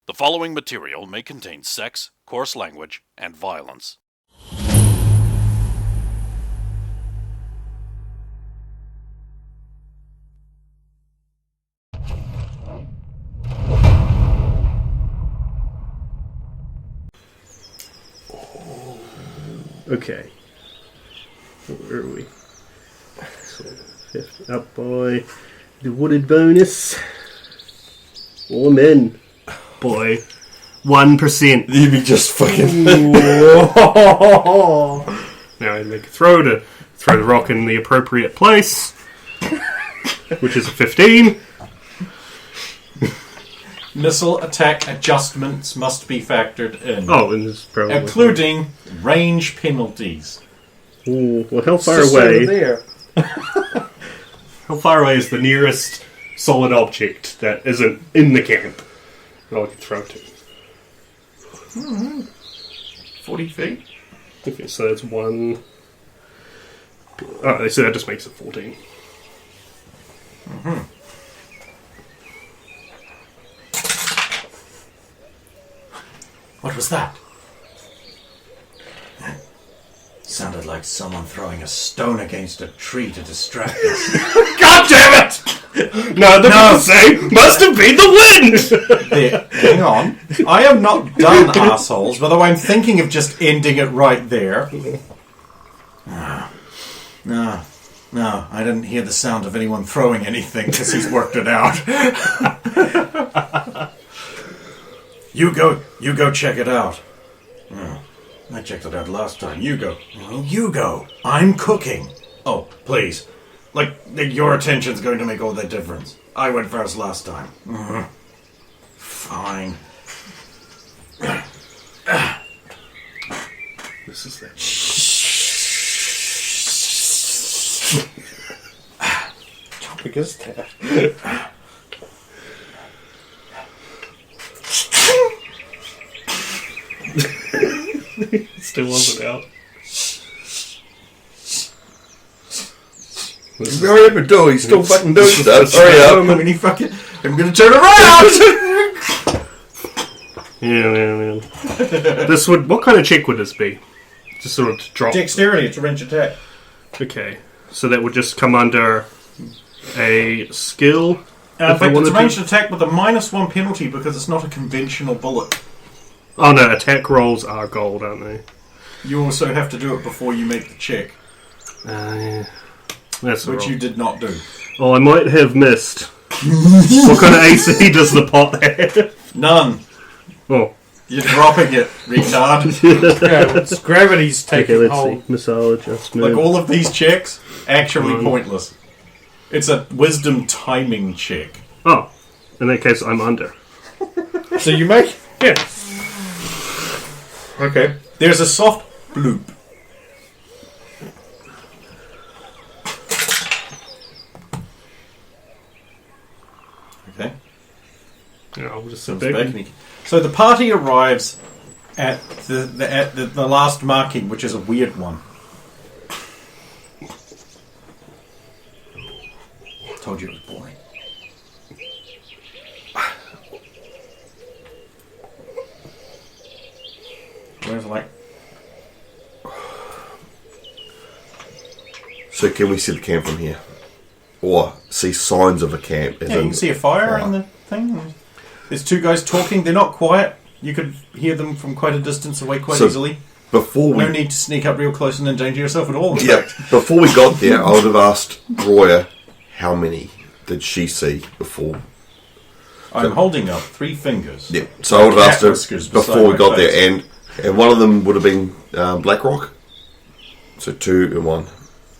The following material may contain sex, coarse language, and violence. Okay. Where are we? So, fifth up by the wooded bonus. All men. Boy. 1%. You'd be just fucking... Now I make a throw to throw the rock in the appropriate place. Which is a 15. Missile attack adjustments must be factored in. Oh, and this probably... Including range penalties. Ooh, well, how far Just away... over there. How far away is the nearest solid object that isn't in the camp that I can throw to? 40 feet? Okay, so that's one... Oh, so that just makes it 14. Mm-hmm. What was that? Sounded like someone throwing a stone against a tree to distract us. God damn it! No, the same. Must have been the wind! Hang on. I am not done, assholes, by the way, I'm thinking of just ending it right there. No, I didn't hear the sound of anyone throwing anything because he's worked it out. You go check it out. Oh, I checked it out last time. You go. Well, you go. I'm cooking. Oh, please. Like, your attention's going to make all the difference. I went first last time. Mm-hmm. Fine. This is that. Topic is that. Still wasn't out. Hurry up and do it. He's still fucking doing stuff. Hurry up. I'm gonna turn around! Yeah. This would... What kind of check would this be? Just sort of to drop... Dexterity, it's a range attack. Okay. So that would just come under a skill? In fact, it's a ranged attack with a -1 penalty because it's not a conventional bullet. Oh no, attack rolls are gold, aren't they? You also have to do it before you make the check. Yeah. That's which you did not do. Oh, I might have missed. What kind of AC does the pot have? None. Oh. You're dropping it, retard. Yeah, it's gravity's taking let's hold. see. Missile adjustment. Like all of these checks, actually pointless. It's a wisdom timing check. Oh. In that case, I'm under. So you make... Yeah. Okay. There's a soft bloop. Okay. Yeah, I'll just sit back. So the party arrives at the last marking, which is a weird one. Told you it was boring. Where's like? So can we see the camp from here? Or see signs of a camp? Yeah, you can see a fire in the thing. There's two guys talking. They're not quiet. You could hear them from quite a distance away quite easily. No need to sneak up real close and endanger yourself at all. Yeah. Before we got there, I would have asked Roya how many did she see before. I'm holding up 3 fingers. Yeah. So I would have asked her before we got there, and one of them would have been Blackrock. So 2 and 1.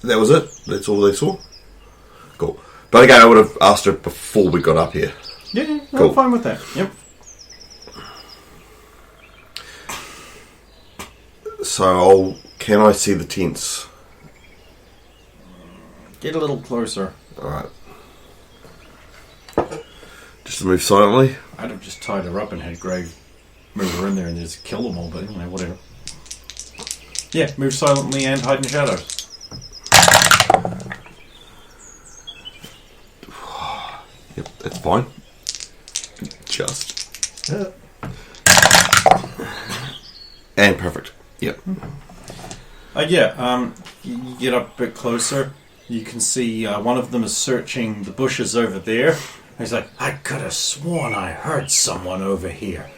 That was it. That's all they saw. Cool. But again, I would have asked her before we got up here. Yeah, cool. I'm fine with that. Yep. So, can I see the tents? Get a little closer. Alright. Just to move silently. I'd have just tied her up and had Grave move her in there and just kill them all, but anyway, whatever. Yeah, move silently and hide in shadows. Yep, that's fine. Just. And perfect. Yep. You get up a bit closer. You can see one of them is searching the bushes over there. He's like, I could have sworn I heard someone over here.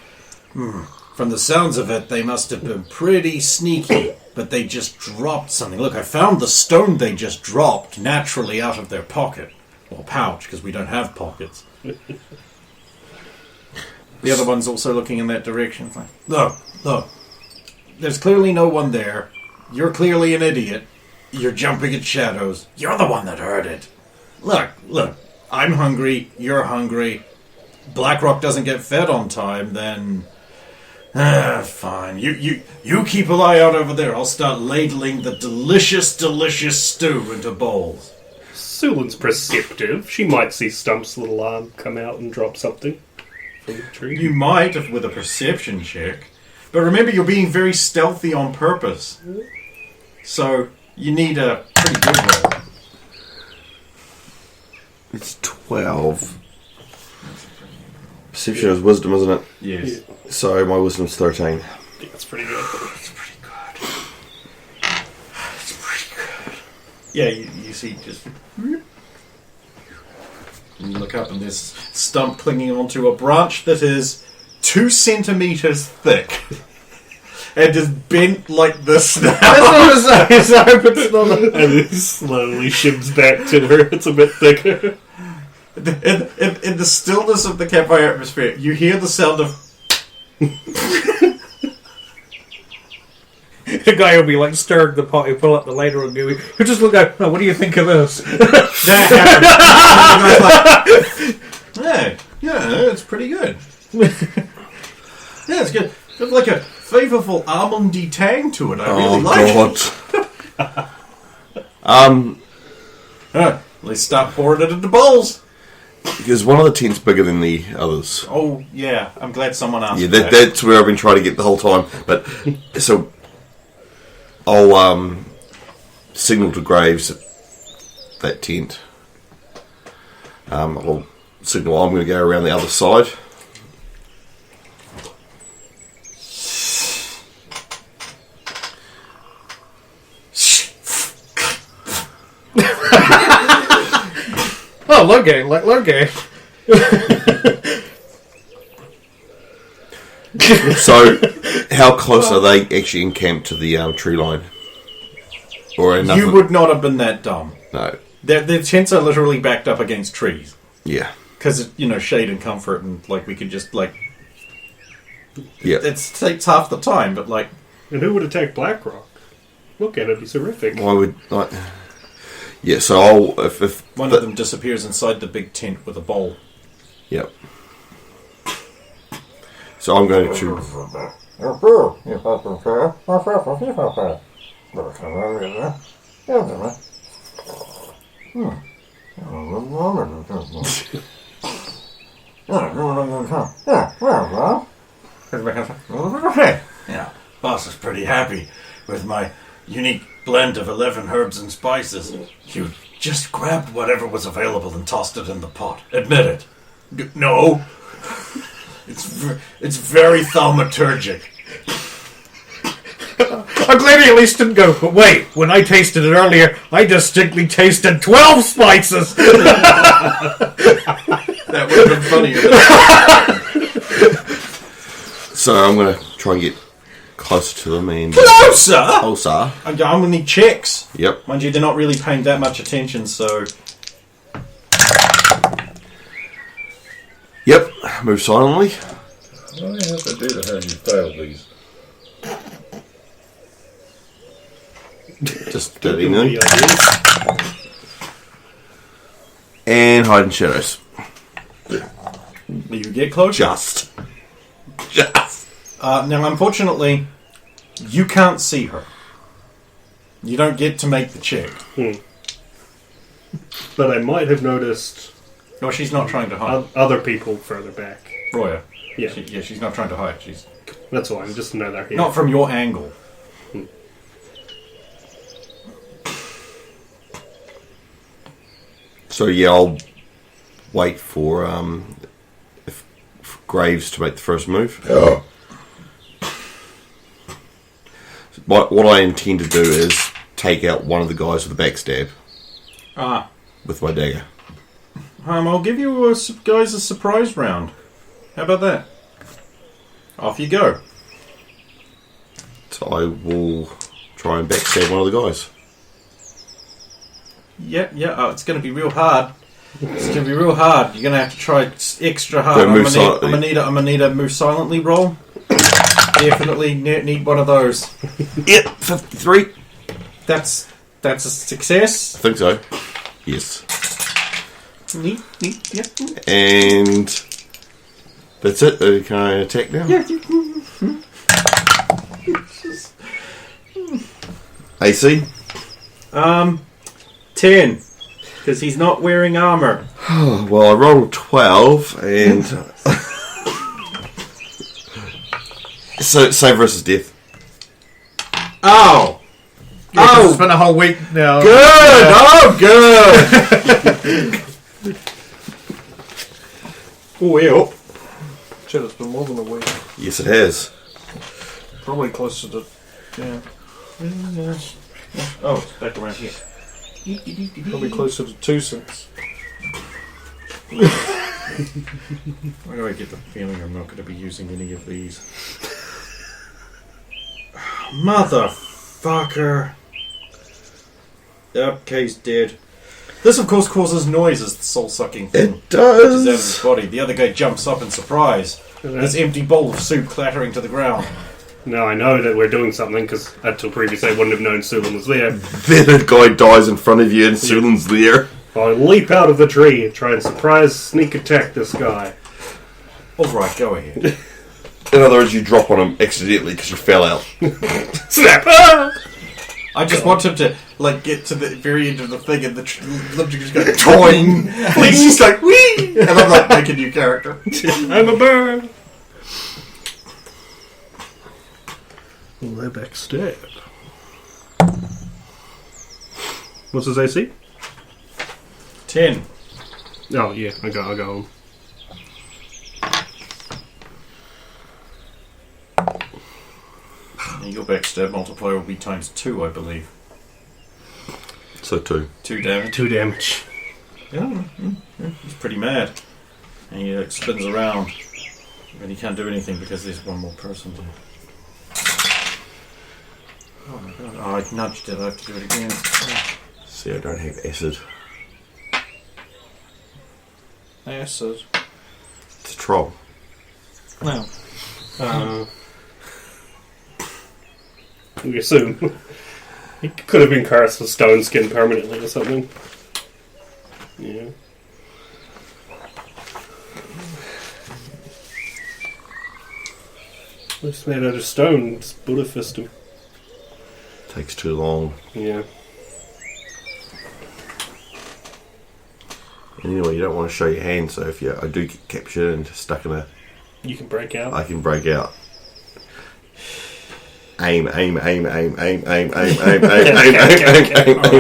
From the sounds of it, they must have been pretty sneaky, but they just dropped something. Look, I found the stone they just dropped naturally out of their pocket. Or pouch, because we don't have pockets. The other one's also looking in that direction. It's like, look. There's clearly no one there. You're clearly an idiot. You're jumping at shadows. You're the one that heard it. Look. I'm hungry. You're hungry. Blackrock doesn't get fed on time, then... fine. You keep an eye out over there. I'll start ladling the delicious, delicious stew into bowls. Sulan's perceptive. She might see Stump's little arm come out and drop something from the tree. You might, if with a perception check. But remember, you're being very stealthy on purpose. So, you need a pretty good roll. It's 12. Perception is wisdom, isn't it? Yes. Yeah. So my wisdom's 13. Yeah, that's pretty good. It's pretty good. Yeah, you see just... And you look up and there's Stump clinging onto a branch that is 2 centimeters thick. And is bent like this now. That's what I was saying. And it slowly shims back to her. It's a bit thicker. In the stillness of the campfire atmosphere, you hear the sound of... The guy will be like stirring the pot, he'll pull up the ladle and go, he'll just look out, oh, what do you think of this? That happens. Yeah, it's pretty good. Yeah, it's good. It's like a flavorful almondy tang to it. I really like it. Let's start pouring it into bowls. Because one of the tents bigger than the others. Oh, yeah. I'm glad someone asked Yeah, that. that's where I've been trying to get the whole time. But so I'll signal to Graves that tent. I'll signal I'm going to go around the other side. Oh, Logan, like Logan. So, how close are they actually encamped to the tree line? Or enough? You would not have been that dumb. No. Their tents are literally backed up against trees. Yeah. Because, shade and comfort and, we could just, Yeah. It takes half the time, but, And who would attack Blackrock? Look at it, he's horrific. Why would Yeah, so I'll if one of them disappears inside the big tent with a bowl. Yep. So I'm going to Yeah, boss is pretty happy with my unique blend of 11 herbs and spices. You just grabbed whatever was available and tossed it in the pot. Admit it. No. It's very thaumaturgic. I'm glad he at least didn't go, but wait, when I tasted it earlier, I distinctly tasted 12 spices! That would have been funnier. So I'm going to try and get closer to them and Closer? Closer. I'm going to need checks. Yep. Mind you, they're not really paying that much attention, so... Yep. Move silently. What do you have to do to have you fail these? Just do it evenly. The ideas. And hide in shadows. You get closer. Just. Now, unfortunately, you can't see her. You don't get to make the check. But I might have noticed No, she's not trying to hide. other people further back. Roya. Yeah. She's not trying to hide. She's That's why I'm just another here. not from your angle. So yeah, I'll wait for Graves to make the first move. Oh. what I intend to do is take out one of the guys with a backstab with my dagger. I'll give you guys a surprise round. How about that? Off you go. So I will try and backstab one of the guys. Yeah. Oh, it's going to be real hard. It's going to be real hard. You're going to have to try extra hard. Don't move I'm going to need a move silently roll. Definitely need one of those. Yep, 53. That's a success. I think so. Yes. Neat. Yep. And that's it. Can I attack now? Yeah. AC? 10. Because he's not wearing armor. Well, I rolled 12 and... so, save versus death. Oh! Yeah, 'cause it's been a whole week now. Good! Oh, good! Oh, yeah. Shit, it's been more than a week. Yes, it has. Probably closer to... Yeah. Oh, it's back around here. Probably closer to 2 cents. Why do I get the feeling I'm not going to be using any of these? Motherfucker. Yep, Kay's dead. This, of course, causes noise as the soul-sucking thing It does. pushes out of his body. The other guy jumps up in surprise. This empty bowl of soup clattering to the ground. Now I know that we're doing something, because until previously I wouldn't have known Sulan was there. Then a guy dies in front of you and Sulan's there. I leap out of the tree and try and surprise sneak attack this guy. Alright, go ahead. In other words, you drop on him accidentally because you fell out. Snap! Ah! I just want him to, get to the very end of the thing and the just go toing. He's just like, whee! And I'm like, make a new character. I'm a bird! Well, they're backstab. What's his AC? 10. Oh, yeah, I'll go home. Your backstab multiplier will be times 2, I believe. So 2. 2 damage. 2 damage. Yeah, he's pretty mad. And he spins around. But he can't do anything because there's one more person there. Oh my god. Oh, I nudged it. I have to do it again. See, I don't have acid. Acid. It's a troll. No. We assume. He could have been cursed with stone skin permanently or something. Yeah. It's made out of stone. Just Buddha fist him. Takes too long. Yeah. Anyway, you don't want to show your hand, so if I do get captured and stuck in a... You can break out. I can break out. Aim. Alright,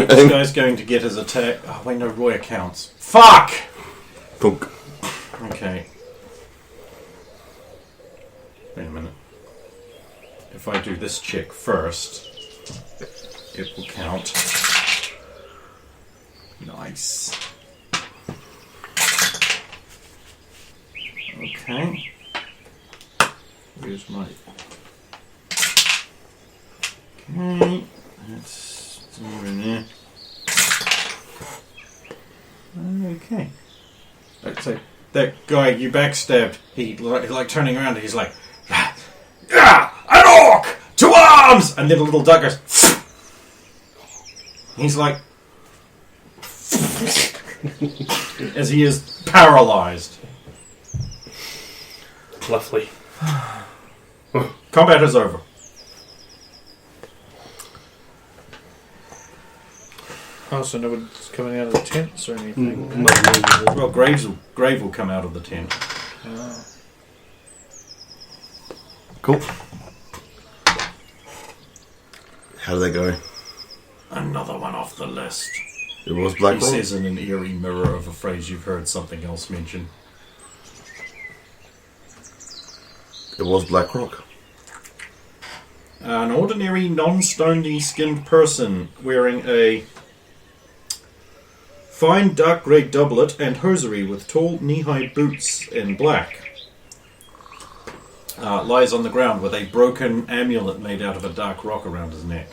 this guy's going to get his attack. Oh, wait, no, Roy counts. Fuck! Thunk. Okay. Wait a minute. If I do this check first, it will count. Nice. Okay. Where's my... Okay. That's over there. Okay. So that guy you backstabbed, he like turning around and he's like, an orc! To arms! And then a little duck goes, he's like, as he is paralyzed. Lovely. Combat is over. Oh, so no one's coming out of the tents or anything? Well, Grave will come out of the tent. Oh. Cool. How did that go? Another one off the list. It was He Blackrock? says in an eerie mirror of a phrase you've heard something else mentioned. It was Blackrock. An ordinary, non-stony skinned person wearing a fine dark grey doublet and hosiery with tall knee-high boots in black lies on the ground with a broken amulet made out of a dark rock around his neck.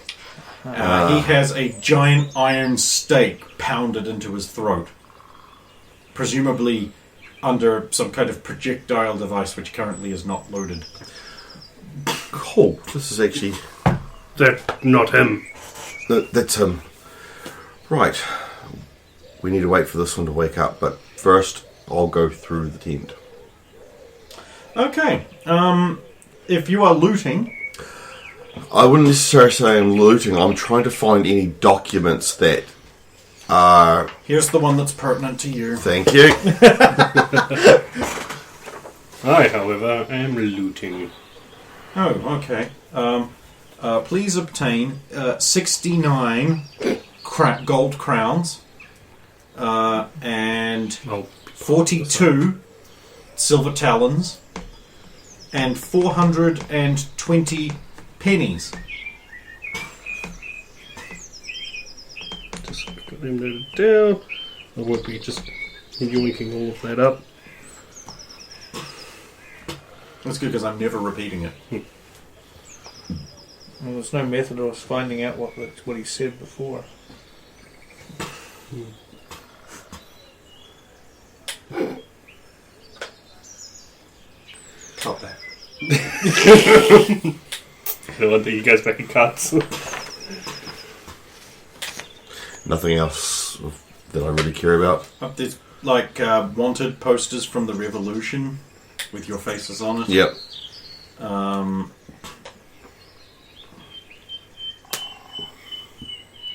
He has a giant iron stake pounded into his throat, presumably under some kind of projectile device which currently is not loaded. Cool. This is actually... That's not him. That's him. Right. We need to wait for this one to wake up, but first I'll go through the tent. Okay. If you are looting... I wouldn't necessarily say I'm looting. I'm trying to find any documents that are... Here's the one that's pertinent to you. Thank you. I, however, am looting. Oh, okay. Please obtain 69 gold crowns and 42 silver talons and 420 pennies. Just got them noted down. I won't be just yoinking all of that up. That's good because I'm never repeating it. Well, there's no method of us finding out what he said before. Cut that. So I'll do you guys back in cuts. Nothing else that I really care about. There's like wanted posters from the Revolution with your faces on it. Yep.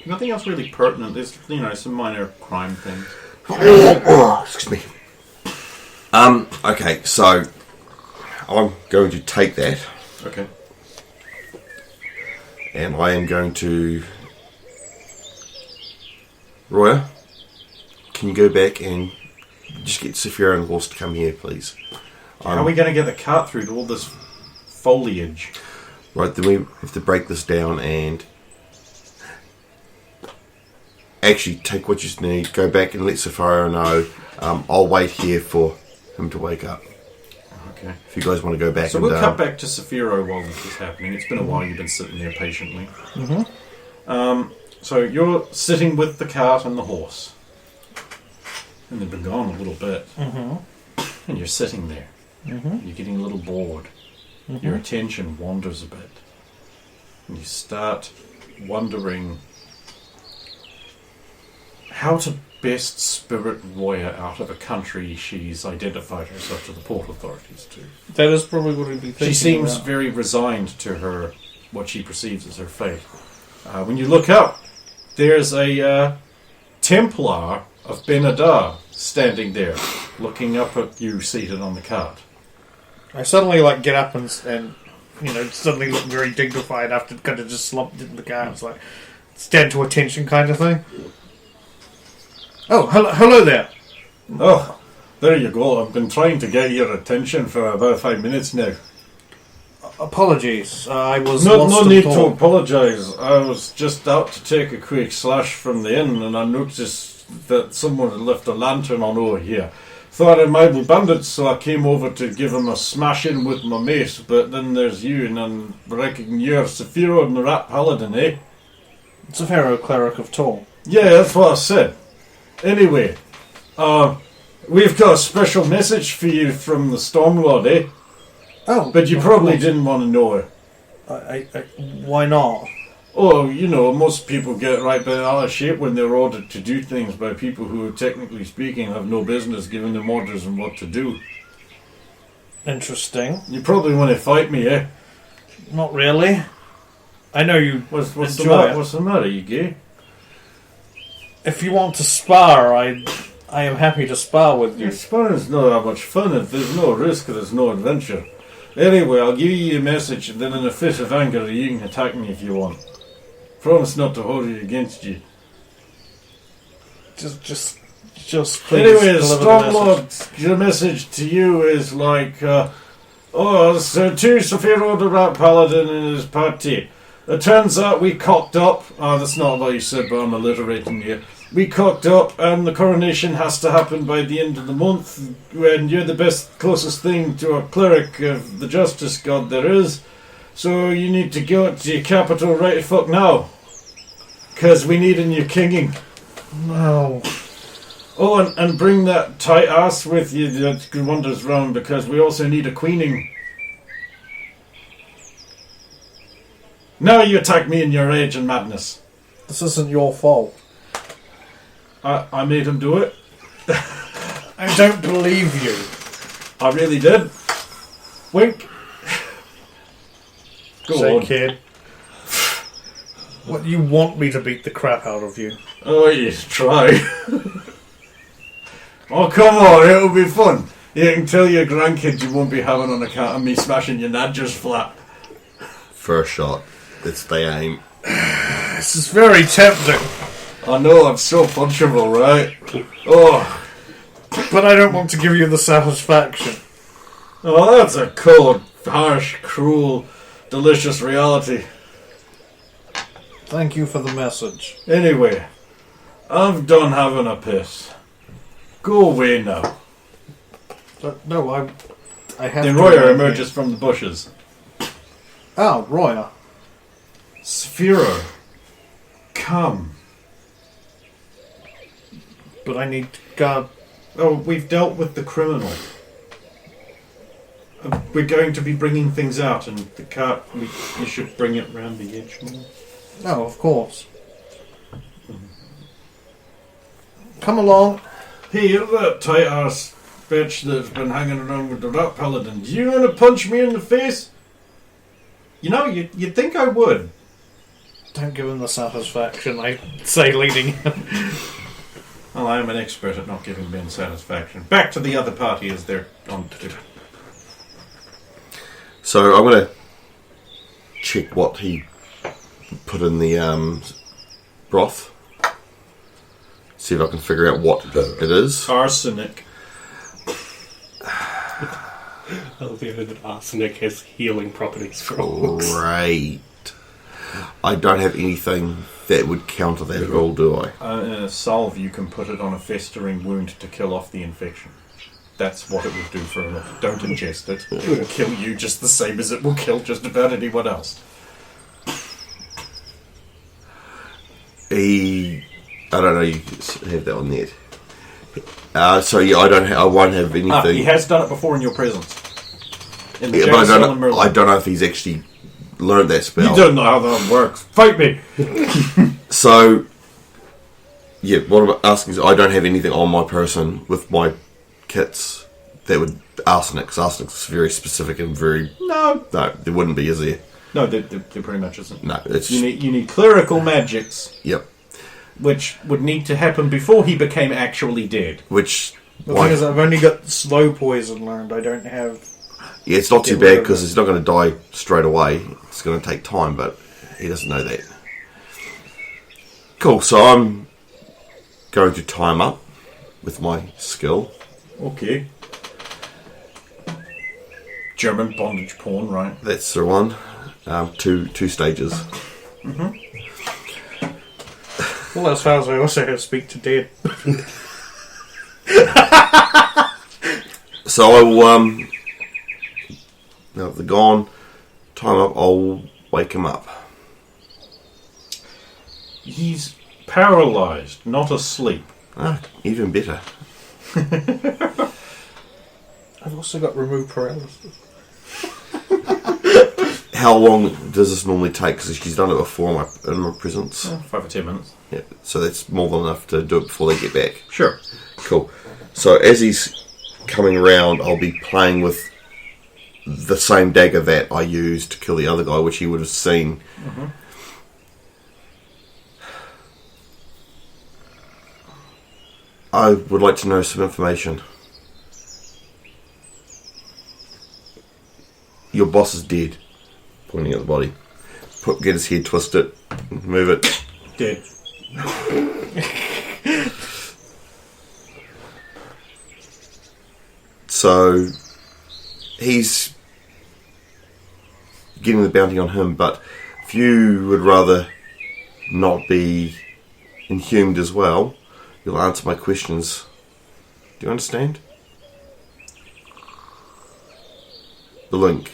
Nothing else really pertinent. There's, some minor crime things. Excuse me. Okay, so I'm going to take that. Okay. And I am going to... Roya, can you go back and just get Saphira and the horse to come here, please? How are we going to get the cart through all this foliage? Right, then we have to break this down and actually take what you need, go back and let Saphira know. I'll wait here for him to wake up. Okay. If you guys want to go back So and... we'll cut back to Saphira while this is happening. It's been a while you've been sitting there patiently. Mm-hmm. So you're sitting with the cart and the horse. And they've been gone a little bit. Mm-hmm. And you're sitting there. Mm-hmm. You're getting a little bored. Mm-hmm. Your attention wanders a bit. And you start wondering how to best spirit Roya out of a country she's identified herself to the port authorities to. That is probably what he'd be thinking. She seems about. very resigned to her, what she perceives as her fate. When you look up, there's a Templar of Benadar standing there, looking up at you seated on the cart. I suddenly get up and suddenly look very dignified after kind of just slumped into the car. It's like stand to attention kind of thing. Oh, hello there. Oh, there you go. I've been trying to get your attention for about 5 minutes now. Apologies, I was No lost in need to thought. apologise. I was just out to take a quick slash from the inn and I noticed that someone had left a lantern on over here. Thought it might be bandits, so I came over to give him a smash in with my mace, but then there's you and I reckon you're Saphira and the Rat Paladin, eh? It's a Pharaoh cleric of Tall. Yeah, that's what I said. Anyway, we've got a special message for you from the Stormlord, eh? Oh, But you probably didn't want to know it. Why not? Oh, most people get right bent out of shape when they're ordered to do things by people who, technically speaking, have no business giving them orders on what to do. Interesting. You probably want to fight me, eh? Not really. I know you What's the enjoy matter? it. What's the matter? You gay? If you want to spar, I am happy to spar with you. Your sparring's not that much fun. If there's no risk, there's no adventure. Anyway, I'll give you a message, and then in a fit of anger, you can attack me if you want. Promise not to hold it against you. Just please. Anyway, deliver the message. Stormlord, your message to you is Oh, so two Saphiro the Rat Paladin and his party. It turns out we cocked up. Oh, that's not what you said, but I'm alliterating you. We cocked up, and the coronation has to happen by the end of the month. And you're the best, closest thing to a cleric of the justice god there is. So you need to go to your capital right fuck now. Because we need a new kinging. No. Oh, and bring that tight ass with you that wanders round, because we also need a queening. Now you attack me in your rage and madness. This isn't your fault. I made him do it. I don't believe you. I really did. Wink. Go Say, on. kid. What, you want me to beat the crap out of you? Oh, you try. Oh, come on, it'll be fun. You can tell your grandkids you won't be having on account of me smashing your nadgers flat. First shot. It's the aim. This is very tempting. I know, I'm so punchable, right? Oh, But I don't want to give you the satisfaction. oh, that's a cold, harsh, cruel, delicious reality. Thank you for the message. Anyway, I'm done having a piss. Go away now. But no, I have Then to... Royer emerges from the bushes. Oh, Royer. Sphero, come. But I need to guard... Oh, we've dealt with the criminal. We're going to be bringing things out, and the cart, you should bring it round the edge more. Oh, of course. Come along. Hey, you're that tight-ass bitch that's been hanging around with the Rat Paladin. Do you want to punch me in the face? You know, you'd think I would. Don't give him the satisfaction, I say, leading him. Well, I am an expert at not giving men satisfaction. Back to the other party as they're on to. So I'm going to check what he put in the broth. See if I can figure out what it is. Arsenic. I love the idea that arsenic has healing properties for orcs. Great. I don't have anything that would counter that at all, do I? In a salve, you can put it on a festering wound to kill off the infection. That's what it will do for a lot. Don't ingest it. It will kill you just the same as it will kill just about anyone else. I don't know. You have that on there. So yeah, I won't have anything. He has done it before in your presence. In the Yeah, jail but cell in Merlin. I don't know if he's actually learned that spell. You don't know how that works. Fight me! So, yeah, what I'm asking is I don't have anything on my person with my kits that would arsenic, because arsenic is very specific and very... No, there wouldn't be, is there? there pretty much isn't. No, it's... You need clerical magics, Yep. which would need to happen before he became actually dead. Which... The thing is, I've only got slow poison learned. I don't have... Yeah, it's not too bad because he's not going to die straight away. It's going to take time, but he doesn't know that. Cool, so I'm going to time up with my skill. Okay. German bondage porn, right? That's the one. Two stages. Well, as far as I also have speak to dead. So I will, now if they're gone, time up, I'll wake him up. He's paralysed, not asleep. Ah, even better. I've also got remove paralysis. How long does this normally take? Because she's done it before in my presence. 5 or 10 minutes. Yeah, so that's more than enough to do it before they get back. Sure. Cool. So as he's coming around, I'll be playing with the same dagger that I used to kill the other guy, which he would have seen. I would like to know some information. Your boss is dead. Pointing at the body. Get his head, twist it, move it. Dead. So he's getting the bounty on him, but if you would rather not be inhumed as well, you'll answer my questions. Do you understand? The link.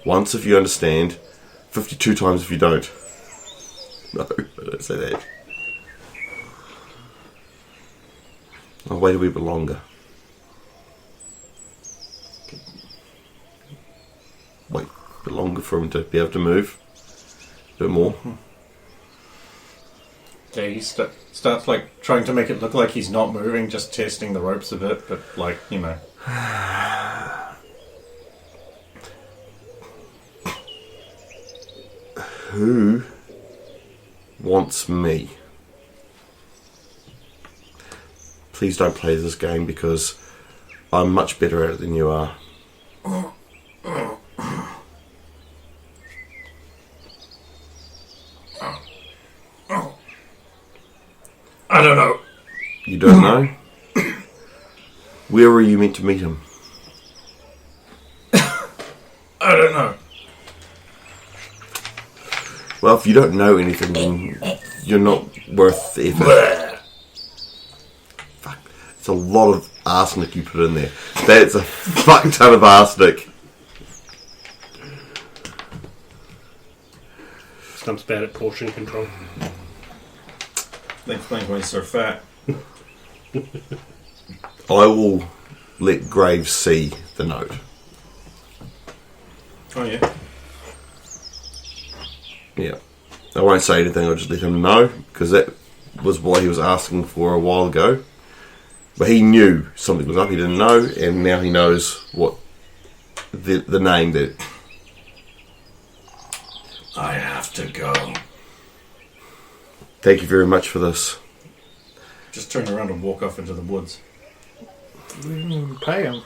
Once if you understand, 52 times if you don't. No, I don't say that. I'll wait a wee bit longer. Wait a bit longer for him to be able to move. A bit more. Yeah, he starts like trying to make it look like he's not moving, just testing the ropes a bit, but like, you know. Who wants me? Please don't play this game because I'm much better at it than you are. I don't know. You don't know? Where were you meant to meet him? I don't know. Well, if you don't know anything, then you're not worth the effort. Fuck. It's a lot of arsenic you put in there. That's a fuck ton of arsenic. Stump's bad at portion control. That explains why he's so fat. I will let Graves see the note. Oh, yeah. Yeah. I won't say anything, I'll just let him know, because that was what he was asking for a while ago. But he knew something was up, he didn't know, and now he knows what the name that... I have to go. Thank you very much for this. Just turn around and walk off into the woods. Pay him.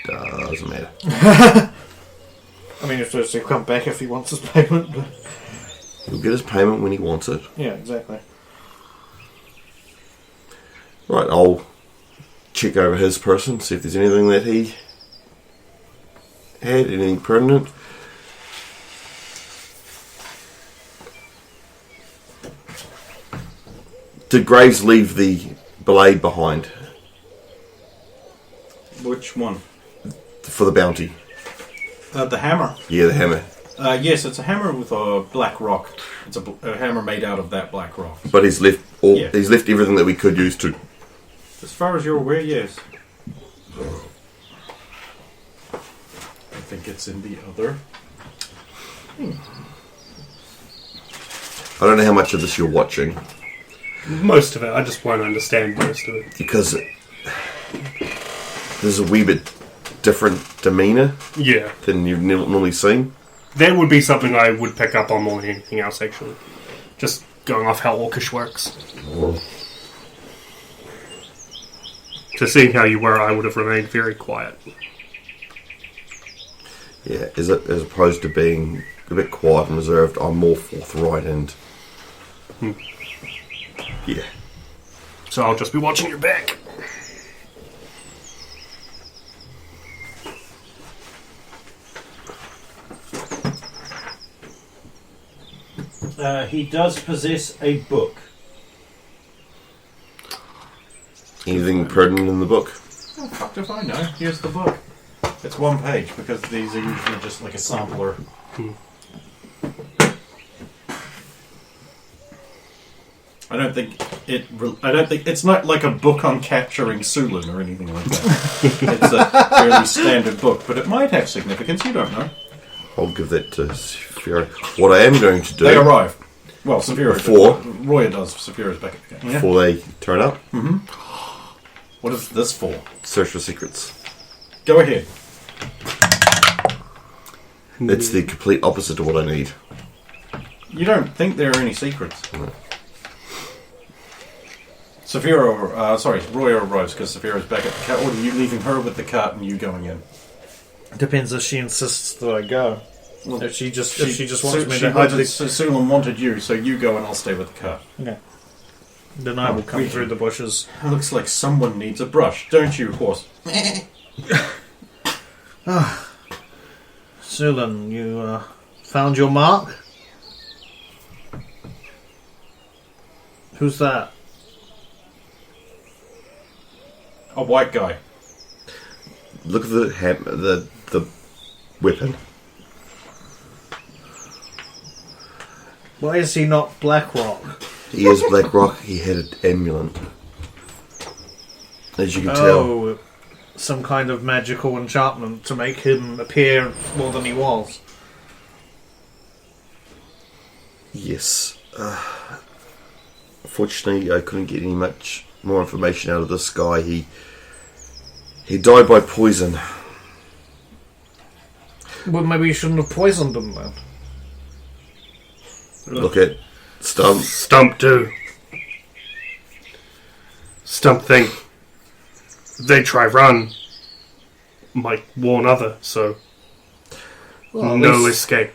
Doesn't matter. I mean, if he'll come back if he wants his payment. But He'll get his payment when he wants it. yeah, exactly. Right, I'll check over his person, see if there's anything that he had, anything pertinent. Did Graves leave the blade behind Which one? for the bounty? The hammer. Yeah, the hammer. Yes, it's a hammer with a black rock. It's a hammer made out of that black rock. But he's left Yeah. he's left everything that we could use to... As far as you're aware, yes. I think it's in the other. I don't know how much of this you're watching, Most of it, I just won't understand most of it. because there's a wee bit different demeanour Yeah, than you've normally seen. that would be something I would pick up on more than anything else, actually. Just going off how Orcish works. So seeing how you were, I would have remained very quiet. Yeah, as opposed to being a bit quiet and reserved, I'm more forthright and... Yeah. So I'll just be watching your back. He does possess a book. Anything pertinent in the book? Oh, fuck if I know. Here's the book. It's one page because these are usually just like a sampler. I don't think it's not like a book on capturing Sulin or anything like that. It's a fairly standard book, but it might have significance. You don't know. I'll give that to Saphira. What I am going to do... They arrive. Well, Saphira. Before. Roya does. Saphira's back at the game. Yeah. Before they turn up, What is this for? search for secrets. Go ahead. It's the complete opposite of what I need. You don't think there are any secrets? No. Roya arrives because Saphira's back at the cart. Or are you leaving her with the cart and you going in? Depends if she insists that I go. Well, If she just wants me to hide wanted, this, so Sulan wanted you, so you go and I'll stay with the cart. okay. Then I will come through the bushes. It looks like someone needs a brush, don't you, horse? Sulan, you found your mark? Who's that? A white guy. Look at the weapon. Why is he not Blackrock? He is Blackrock. He had an amulet. As you can tell. Oh, some kind of magical enchantment to make him appear more than he was. Yes. Unfortunately, I couldn't get any much more information out of this guy. He died by poison. Well, maybe you shouldn't have poisoned him then. Look at Stump. Stump too. Stump thing. If they try run, might warn other, so Well, no escape.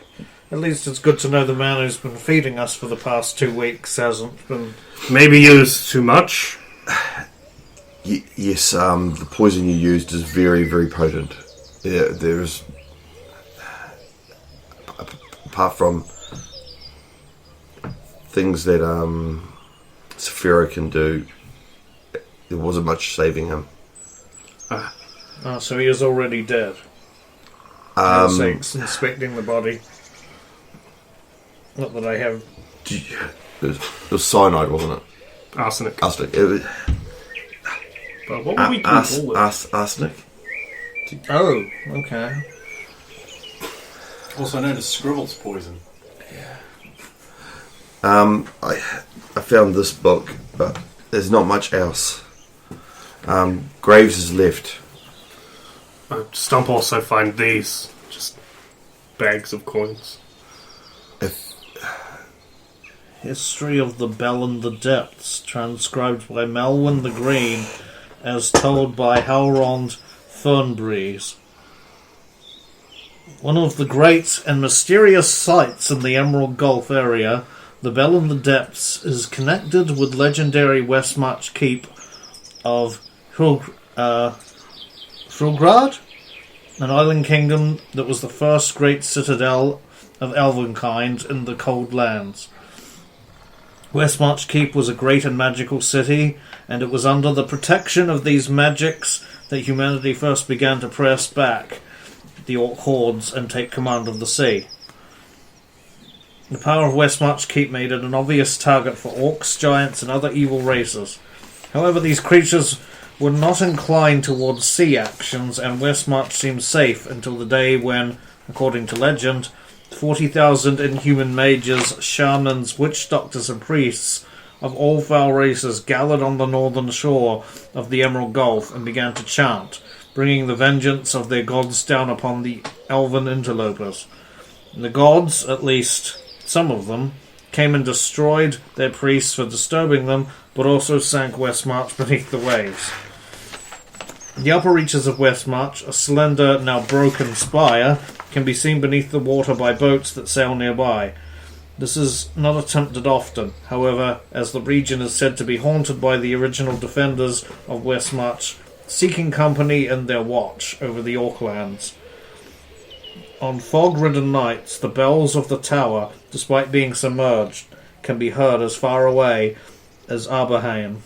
At least it's good to know the man who's been feeding us for the past 2 weeks hasn't been... Maybe used too much. Yes, the poison you used is very, very potent. There's... Apart from things that Saphira can do, there wasn't much saving him. Oh, so he is already dead. Inspecting the body. Not that I have... It was cyanide, wasn't it? Arsenic. Arsenic. It was, But what would we call it? arsenic? Oh, okay. Also known as Scribble's poison. I found this book, but there's not much else. Graves is left. Stump also find these. Just bags of coins. History of the Bell in the Depths, transcribed by Melwyn the Green, as told by Halrond Fernbreeze. One of the great and mysterious sites in the Emerald Gulf area, the Bell in the Depths is connected with legendary Westmarch Keep of Hrulgrad, an island kingdom that was the first great citadel of elvenkind in the Cold Lands. Westmarch Keep was a great and magical city, and it was under the protection of these magics that humanity first began to press back the orc hordes and take command of the sea. The power of Westmarch Keep made it an obvious target for orcs, giants, and other evil races. However, these creatures were not inclined towards sea actions, and Westmarch seemed safe until the day when, according to legend, 40,000 inhuman mages, shamans, witch doctors, and priests of all foul races gathered on the northern shore of the Emerald Gulf and began to chant, bringing the vengeance of their gods down upon the elven interlopers. The gods, at least some of them, came and destroyed their priests for disturbing them, but also sank Westmarch beneath the waves. The upper reaches of Westmarch, a slender, now broken spire, can be seen beneath the water by boats that sail nearby. This is not attempted often, however, as the region is said to be haunted by the original defenders of Westmarch, seeking company in their watch over the Orklands. On fog-ridden nights, the bells of the tower, despite being submerged, can be heard as far away as Aberhain.